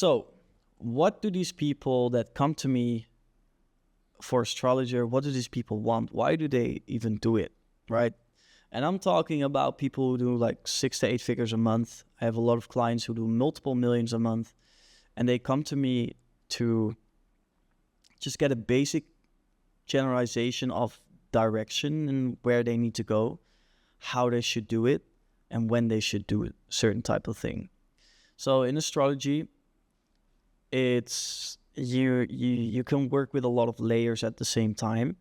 So what do these people that come to me for astrologer, what do these people want? Why do they even do it, right? And I'm talking about people who do like 6 to 8 figures a month. I have a lot of clients who do multiple millions a month, and they come to me to just get a basic generalization of direction and where they need to go, how they should do it, and when they should do a certain type of thing. So in astrology, it's you can work with a lot of layers at the same time,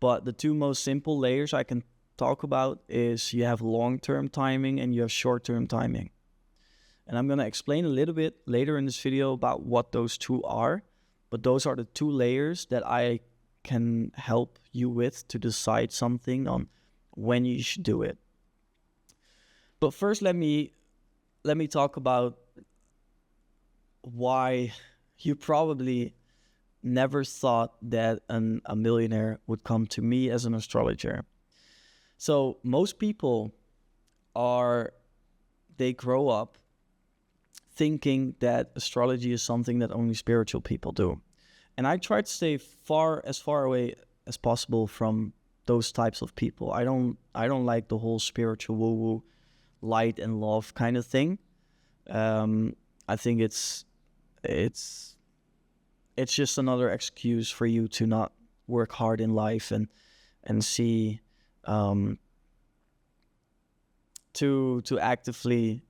but the two most simple layers I can talk about is you have long-term timing and you have short-term timing. And I'm going to explain a little bit later in this video about what those two are, but those are the two layers that I can help you with to decide something on when you should do it. But first, let me talk about why you probably never thought that a millionaire would come to me as an astrologer. So most people they grow up thinking that astrology is something that only spiritual people do. And I try to stay as far away as possible from those types of people. I don't like the whole spiritual woo-woo, light and love kind of thing. I think it's just another excuse for you to not work hard in life and see to actively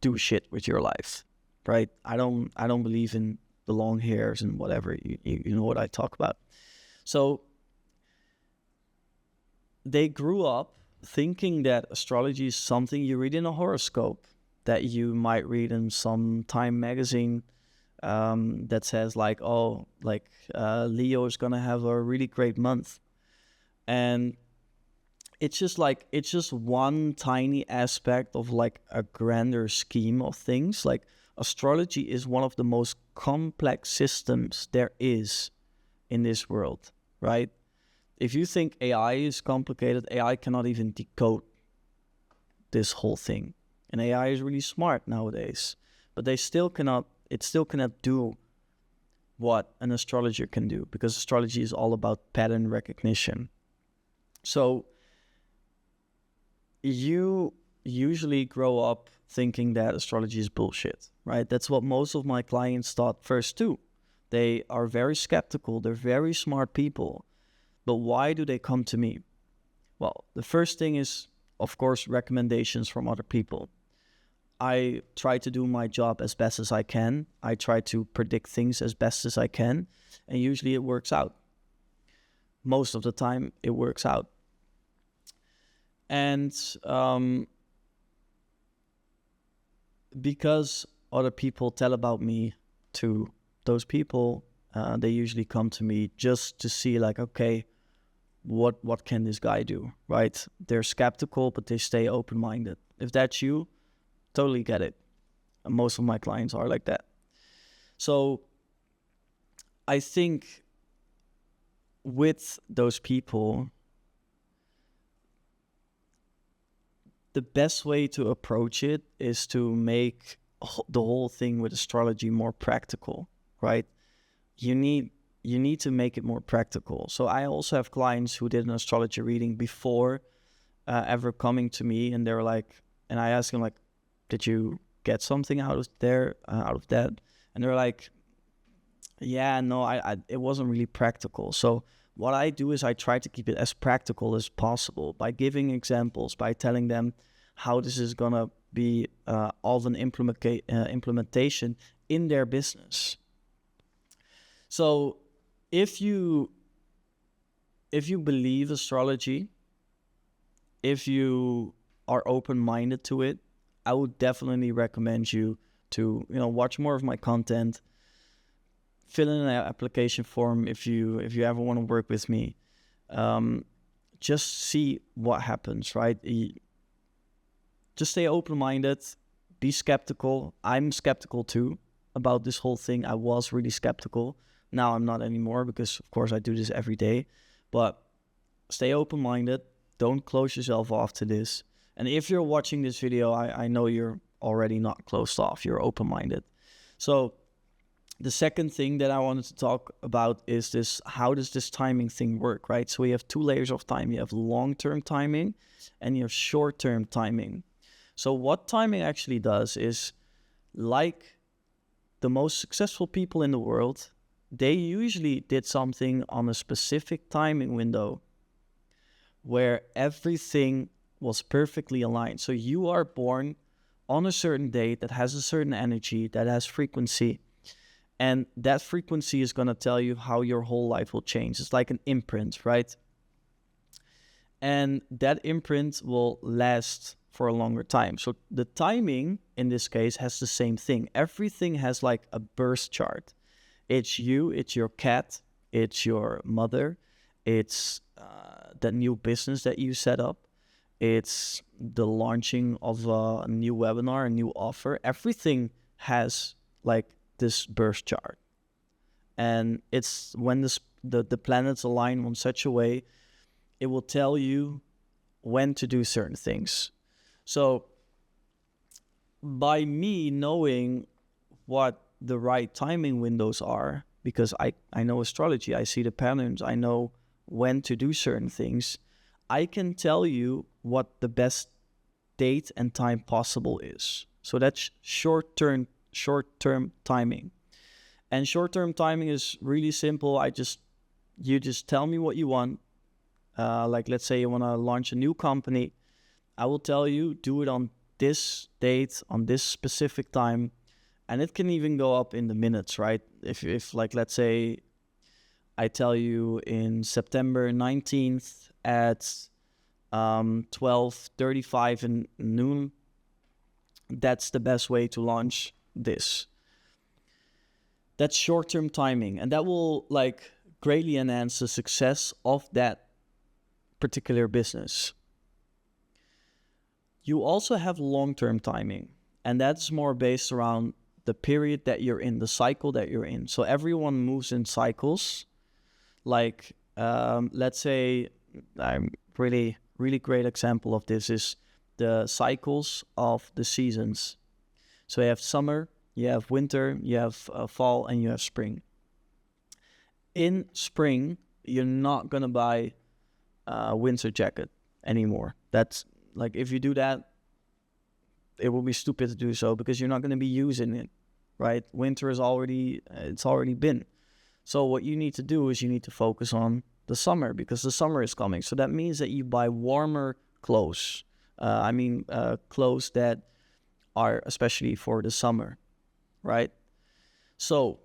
do shit with your life, right? I don't believe in the long hairs and whatever. You know what I talk about. So they grew up thinking that astrology is something you read in a horoscope, that you might read in some Time magazine, that says like, Leo is gonna have a really great month. And it's just one tiny aspect of like a grander scheme of things. Like astrology is one of the most complex systems there is in this world, right? If you think AI is complicated, AI cannot even decode this whole thing. And AI is really smart nowadays, but it still cannot do what an astrologer can do, because astrology is all about pattern recognition. So you usually grow up thinking that astrology is bullshit, right? That's what most of my clients thought first too. They are very skeptical. They're very smart people. But why do they come to me? Well, the first thing is, of course, recommendations from other people. I try to do my job as best as I can. I try to predict things as best as I can. And usually it works out. Most of the time it works out. And because other people tell about me to those people, they usually come to me just to see like, okay, what can this guy do, right? They're skeptical, but they stay open-minded. If that's you, totally get it. And most of my clients are like that. So I think with those people, the best way to approach it is to make the whole thing with astrology more practical, right? You need to make it more practical. So I also have clients who did an astrology reading before ever coming to me, and they're like, and I ask them like, did you get something out of that? And they're like, yeah, no, I it wasn't really practical. So what I do is I try to keep it as practical as possible by giving examples, by telling them how this is gonna be of an implementation in their business. So if you believe astrology, if you are open-minded to it, I would definitely recommend you to watch more of my content, fill in an application form if you ever want to work with me. Just see what happens, right? Just stay open-minded, be skeptical. I'm skeptical too about this whole thing. I was really skeptical. Now I'm not anymore because, of course, I do this every day. But stay open-minded. Don't close yourself off to this. And if you're watching this video, I know you're already not closed off. You're open-minded. So the second thing that I wanted to talk about is this: how does this timing thing work, right? So we have two layers of time. You have long-term timing and you have short-term timing. So what timing actually does is, like the most successful people in the world, they usually did something on a specific timing window where everything was perfectly aligned. So you are born on a certain date that has a certain energy, that has frequency, and that frequency is going to tell you how your whole life will change. It's like an imprint, right? And that imprint will last for a longer time. So the timing in this case has the same thing. Everything has like a birth chart. It's you, it's your cat, it's your mother, it's that new business that you set up, it's the launching of a new webinar, a new offer. Everything has like this birth chart. And it's when the planets align in such a way, it will tell you when to do certain things. So by me knowing what the right timing windows are, because I know astrology, I see the patterns, I know when to do certain things, I can tell you what the best date and time possible is. So that's short-term timing. And short-term timing is really simple. You just tell me what you want. Like let's say you want to launch a new company. I will tell you, do it on this date, on this specific time. And it can even go up in the minutes, right? If like, let's say I tell you in September 19th at 12:35 in noon, that's the best way to launch this. That's short-term timing, and that will like greatly enhance the success of that particular business. You also have long-term timing, and that's more based around the period that you're in, the cycle that you're in. So everyone moves in cycles. Like, let's say, I'm really great example of this is the cycles of the seasons. So you have summer, you have winter, you have fall, and you have spring. In spring, you're not gonna buy a winter jacket anymore. That's like, if you do that, it will be stupid to do so because you're not gonna be using it, right? Winter is already been. So what you need to do is you need to focus on the summer because the summer is coming. So that means that you buy warmer clothes. Clothes that are especially for the summer, right? So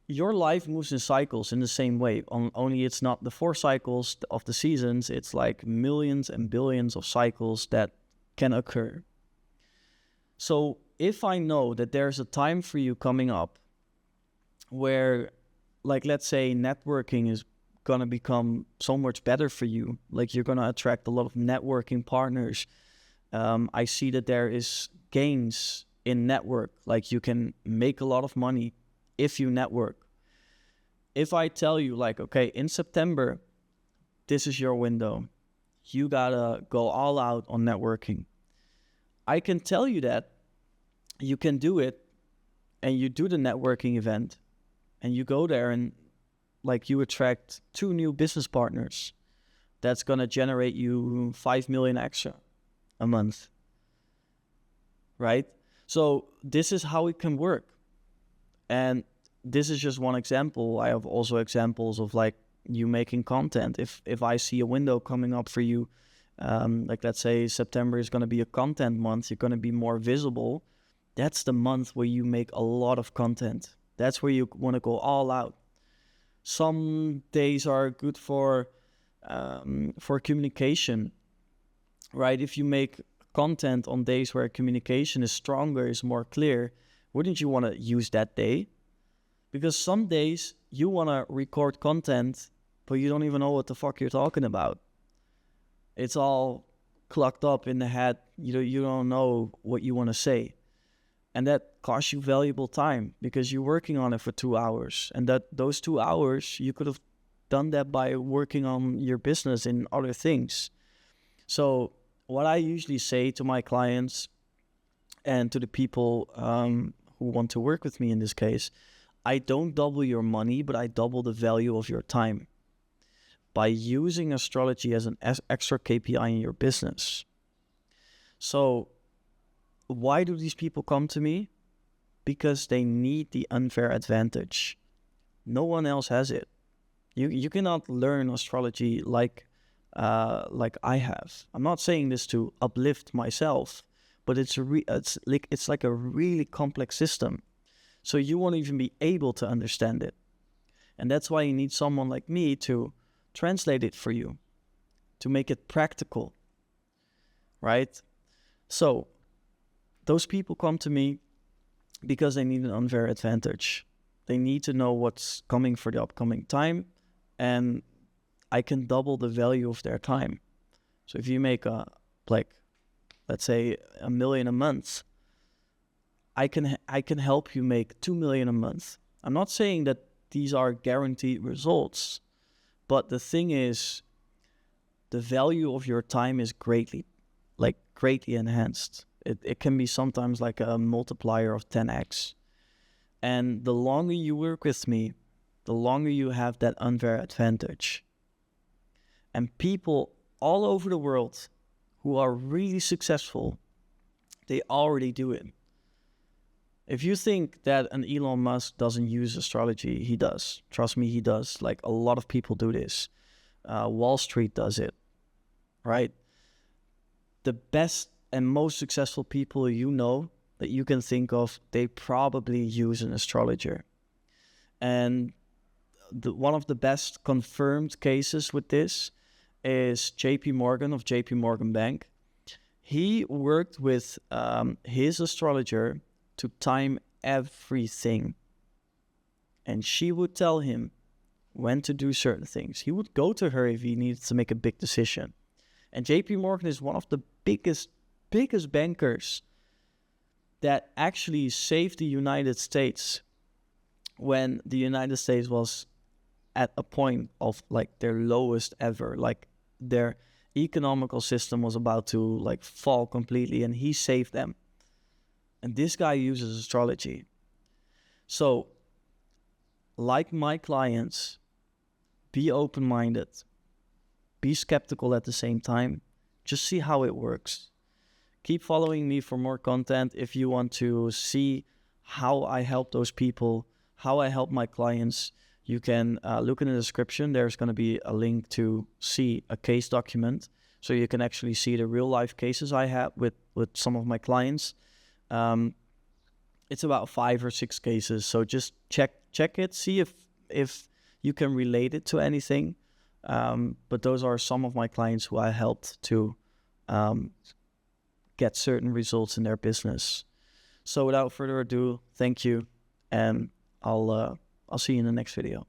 your life moves in cycles in the same way. Only it's not the 4 cycles of the seasons. It's like millions and billions of cycles that can occur. So if I know that there's a time for you coming up where, like, let's say networking is going to become so much better for you, like you're going to attract a lot of networking partners. I see that there is gains in network, like you can make a lot of money if you network. If I tell you like, okay, in September, this is your window, you gotta go all out on networking. I can tell you that you can do it, and you do the networking event, and you go there and like you attract 2 new business partners. That's gonna generate you 5 million extra a month, right? So this is how it can work. And this is just one example. I have also examples of like you making content. If I see a window coming up for you, like let's say September is going to be a content month, you're going to be more visible. That's the month where you make a lot of content. That's where you want to go all out. Some days are good for communication, right? If you make content on days where communication is stronger, is more clear, wouldn't you want to use that day? Because some days you want to record content, but you don't even know what the fuck you're talking about. It's all clogged up in the head. You don't know what you want to say. And that costs you valuable time because you're working on it for 2 hours. And those 2 hours, you could have done that by working on your business and other things. So what I usually say to my clients and to the people who want to work with me in this case, I don't double your money, but I double the value of your time by using astrology as an extra KPI in your business. So why do these people come to me? Because they need the unfair advantage. No one else has it. You cannot learn astrology like I have. I'm not saying this to uplift myself, but it's like a really complex system. So you won't even be able to understand it. And that's why you need someone like me to translate it for you, to make it practical, right? So those people come to me because they need an unfair advantage. They need to know what's coming for the upcoming time, and I can double the value of their time. So if you make let's say $1 million a month, I can help you make 2 million a month. I'm not saying that these are guaranteed results, but the thing is, the value of your time is greatly enhanced. It can be sometimes like a multiplier of 10x. And the longer you work with me, the longer you have that unfair advantage. And people all over the world who are really successful, they already do it. If you think that an Elon Musk doesn't use astrology, he does. Trust me, he does. Like, a lot of people do this. Wall Street does it, right? The best and most successful people you know that you can think of, they probably use an astrologer. And one of the best confirmed cases with this is JP Morgan of JP Morgan Bank. He worked with his astrologer to time everything. And she would tell him when to do certain things. He would go to her if he needed to make a big decision. And JP Morgan is one of the biggest bankers that actually saved the United States when the United States was at a point of like their lowest ever. Like, their economical system was about to like fall completely, and he saved them. And this guy uses astrology. So, like my clients, be open-minded, be skeptical at the same time. Just see how it works. Keep following me for more content. If you want to see how I help those people, how I help my clients, you can look in the description. There's going to be a link to see a case document, so you can actually see the real life cases I have with some of my clients. It's about 5 or 6 cases, so just check it, see if you can relate it to anything. But those are some of my clients who I helped to get certain results in their business. So without further ado, thank you, and I'll see you in the next video.